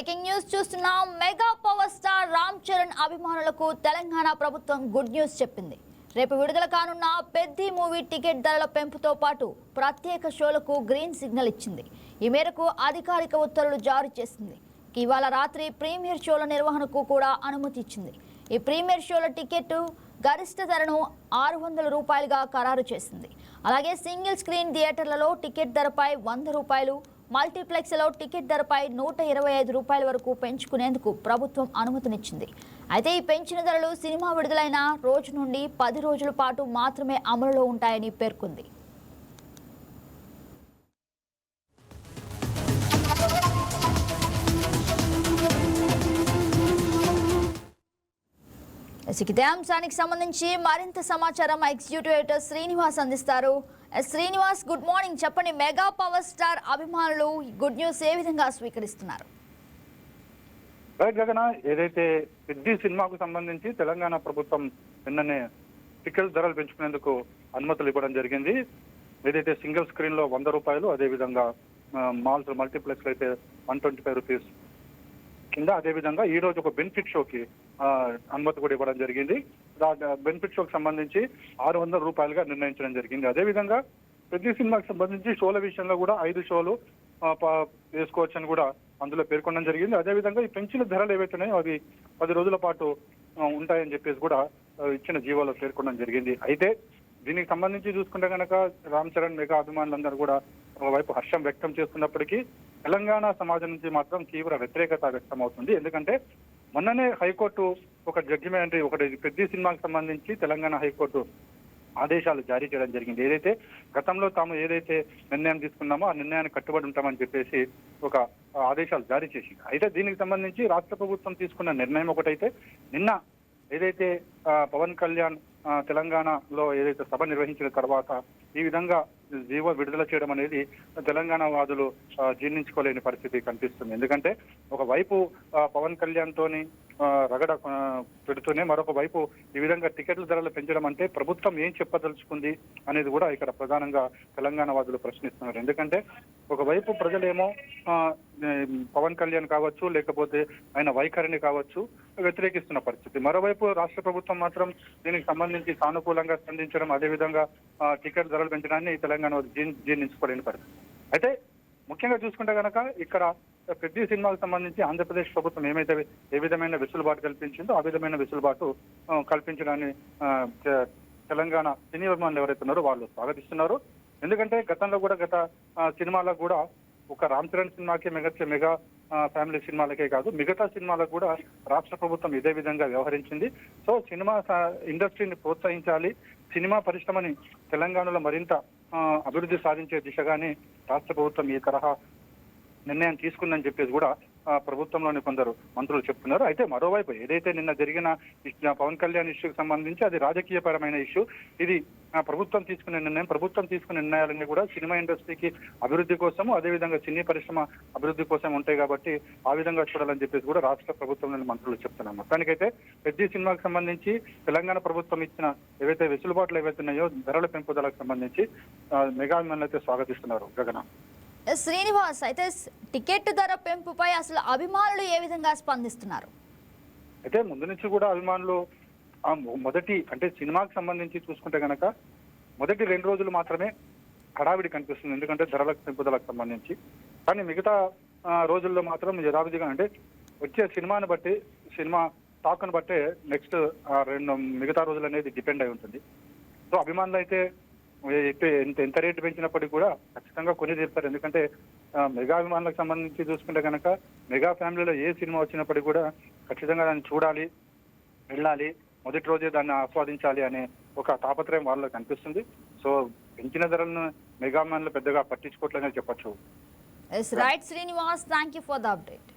Breaking news చూస్తున్నాం. Mega power star Ram Charan అభిమానులకు తెలంగాణ ప్రభుత్వం గుడ్ న్యూస్ చెప్పింది. రేపు విడుదల కానున్న పెద్ది మూవీ టికెట్ ధరల పెంపుతో పాటు ప్రత్యేక షోలకు గ్రీన్ సిగ్నల్ ఇచ్చింది. ఈ మేరకు అధికారిక ఉత్తర్వులు జారీ చేసింది. ఇవాళ రాత్రి ప్రీమియర్ షోల నిర్వహణకు కూడా అనుమతి ఇచ్చింది. ఈ ప్రీమియర్ షోల టికెట్ గరిష్ట ధరను 600 రూపాయలుగా ఖరారు చేసింది. అలాగే సింగిల్ స్క్రీన్ థియేటర్లలో టికెట్ ధరపై 100 రూపాయలు, మల్టీప్లెక్స్లో టికెట్ ధరపై 125 రూపాయల వరకు పెంచుకునేందుకు ప్రభుత్వం అనుమతినిచ్చింది. అయితే ఈ పెంచిన ధరలు సినిమా విడుదలైన రోజు నుండి 10 రోజుల పాటు మాత్రమే అమలులో ఉంటాయని పేర్కొంది. ఇదే అంశానికి సంబంధించి మరింత సమాచారం ఎగ్జిక్యూటివ్ ఎడిటర్ శ్రీనివాస్ అందిస్తారు. Srinivas, good morning. చెప్పండి, మెగా పవర్ స్టార్ అభిమానులు గుడ్ న్యూస్ ఏ విధంగా స్వీకరిస్తున్నారు? గగన, ఏదైతే పెద్ది సినిమాకు సంబంధించి తెలంగాణ ప్రభుత్వం నిన్ననే టికెట్ ధరలు పెంచుకునేందుకు అనుమతులు ఇవ్వడం జరిగింది. ఏదైతే సింగిల్ స్క్రీన్ లో 100 రూపాయలు, అదేవిధంగా మాల్స్ మల్టీప్లెక్స్ అయితే 125 రూపీస్ కింద, అదేవిధంగా ఈ రోజు ఒక బెనిఫిట్ షోకి అనుమతి కూడా ఇవ్వడం జరిగింది. బెనిఫిట్ షోకి సంబంధించి 600 రూపాయలుగా నిర్ణయించడం జరిగింది. అదేవిధంగా ప్రతి సినిమాకి సంబంధించి షోల విషయంలో కూడా 5 షోలు వేసుకోవచ్చని కూడా అందులో పేర్కొనడం జరిగింది. అదేవిధంగా ఈ పెంచిన ధరలు ఏవైతున్నాయో అవి 10 రోజుల పాటు ఉంటాయని చెప్పేసి కూడా ఇచ్చిన జీవోలో పేర్కొనడం జరిగింది. అయితే దీనికి సంబంధించి చూసుకుంటే కనుక రామ్ చరణ్ మెగా అభిమానులందరూ కూడా ఒకవైపు హర్షం వ్యక్తం చేస్తున్నప్పటికీ తెలంగాణ సమాజం నుంచి మాత్రం తీవ్ర వ్యతిరేకత వ్యక్తం అవుతుంది. ఎందుకంటే మొన్ననే హైకోర్టు ఒక జడ్జిమెంట్, ఒకటి పెద్ద సినిమాకి సంబంధించి తెలంగాణ హైకోర్టు ఆదేశాలు జారీ చేయడం జరిగింది. ఏదైతే గతంలో తాము ఏదైతే నిర్ణయం తీసుకున్నామో ఆ నిర్ణయాన్ని కట్టుబడి ఉంటామని చెప్పేసి ఒక ఆదేశాలు జారీ చేసింది. అయితే దీనికి సంబంధించి రాష్ట్ర ప్రభుత్వం తీసుకున్న నిర్ణయం ఒకటైతే, నిన్న ఏదైతే పవన్ కళ్యాణ్ తెలంగాణలో ఏదైతే సభ నిర్వహించిన తర్వాత ఈ విధంగా జీవో విడుదల చేయడం అనేది తెలంగాణ వాదులు జీర్ణించుకోలేని పరిస్థితి కనిపిస్తుంది. ఎందుకంటే ఒకవైపు పవన్ కళ్యాణ్ తోని రగడ పెడుతూనే మరొక వైపు ఈ విధంగా టికెట్ల ధరలు పెంచడం అంటే ప్రభుత్వం ఏం చెప్పదలుచుకుంది అనేది కూడా ఇక్కడ ప్రధానంగా తెలంగాణ వాదులు ప్రశ్నిస్తున్నారు. ఎందుకంటే ఒకవైపు ప్రజలేమో పవన్ కళ్యాణ్ కావచ్చు, లేకపోతే ఆయన వైఖరిని కావచ్చు వ్యతిరేకిస్తున్న పరిస్థితి. మరోవైపు రాష్ట్ర ప్రభుత్వం మాత్రం దీనికి సంబంధించి సానుకూలంగా స్పందించడం, అదేవిధంగా టికెట్ ధరలు పెంచడాన్ని తెలంగాణ జీర్ణించుకోలేని పరిస్థితి. అయితే ముఖ్యంగా చూసుకుంటే కనుక ఇక్కడ పెద్ద సినిమాకు సంబంధించి ఆంధ్రప్రదేశ్ ప్రభుత్వం ఏ విధమైన వెసులుబాటు కల్పించిందో ఆ విధమైన వెసులుబాటు కల్పించడాన్ని తెలంగాణ సినీ అభిమానులు ఎవరైతే ఉన్నారో వాళ్ళు స్వాగతిస్తున్నారు. ఎందుకంటే గతంలో కూడా గత సినిమాలకు కూడా ఒక రామ్ చరణ్ సినిమాకి మెగా ఫ్యామిలీ సినిమాలకే కాదు మిగతా సినిమాలకు కూడా రాష్ట్ర ప్రభుత్వం ఇదే విధంగా వ్యవహరించింది. సో సినిమా ఇండస్ట్రీని ప్రోత్సహించాలి, సినిమా పరిశ్రమని తెలంగాణలో మరింత అభివృద్ధి సాధించే దిశగానే రాష్ట్ర ప్రభుత్వం ఈ తరహా నిర్ణయం తీసుకుందని చెప్పేసి కూడా ప్రభుత్వంలోని కొందరు మంత్రులు చెప్తున్నారు. అయితే మరోవైపు ఏదైతే నిన్న జరిగిన పవన్ కళ్యాణ్ ఇష్యూకి సంబంధించి అది రాజకీయపరమైన ఇష్యూ. ఇది ప్రభుత్వం తీసుకునే నిర్ణయం. ప్రభుత్వం తీసుకునే నిర్ణయాలన్నీ కూడా సినిమా ఇండస్ట్రీకి అభివృద్ధి కోసము, అదేవిధంగా సినీ పరిశ్రమ అభివృద్ధి కోసం ఉంటాయి కాబట్టి ఆ విధంగా చూడాలని చెప్పేసి కూడా రాష్ట్ర ప్రభుత్వంలోని మంత్రులు చెప్తున్నారు. మొత్తానికైతే పెద్ద సినిమాకి సంబంధించి తెలంగాణ ప్రభుత్వం ఇచ్చిన ఏవైతే వెసులుబాట్లు ఏవైతే ఉన్నాయో ధరల పెంపుదలకు సంబంధించి మెగా అభిమానులు అయితే స్వాగతిస్తున్నారు. గగన, శ్రీనివాస్, అయితే టికెట్ ధర పెంపుపై అసలు అభిమానులు ఏ విధంగా స్పందిస్తున్నారు? అయితే ముందు నుంచి కూడా అభిమానులు మొదటి అంటే సినిమాకి సంబంధించి చూసుకుంటే కనుక మొదటి 2 రోజులు మాత్రమే హడావిడి కనిపిస్తుంది. ఎందుకంటే ధరలకు పెంపుదలకు సంబంధించి. కానీ మిగతా రోజుల్లో మాత్రం యథావిధిగా అంటే వచ్చే సినిమాని బట్టి, సినిమా టాక్ను బట్టే నెక్స్ట్ మిగతా రోజులు అనేది డిపెండ్ అయి ఉంటుంది. సో అభిమానులు అయితే ఎంత రేటు పెంచినప్పటికీ కూడా ఖచ్చితంగా కొని తీరుతారు. ఎందుకంటే మెగా అభిమానులకు సంబంధించి చూసుకుంటే కనుక మెగా ఫ్యామిలీలో ఏ సినిమా వచ్చినప్పటికీ కూడా ఖచ్చితంగా దాన్ని చూడాలి, వెళ్ళాలి, మొదటి రోజే దాన్ని ఆస్వాదించాలి అనే ఒక తాపత్రయం వాళ్ళలో కనిపిస్తుంది. సో పెంచిన ధరలను మెగా అభిమానులు పెద్దగా పట్టించుకోవట్లేదని చెప్పొచ్చు. Right Srinivas, thank you for the update.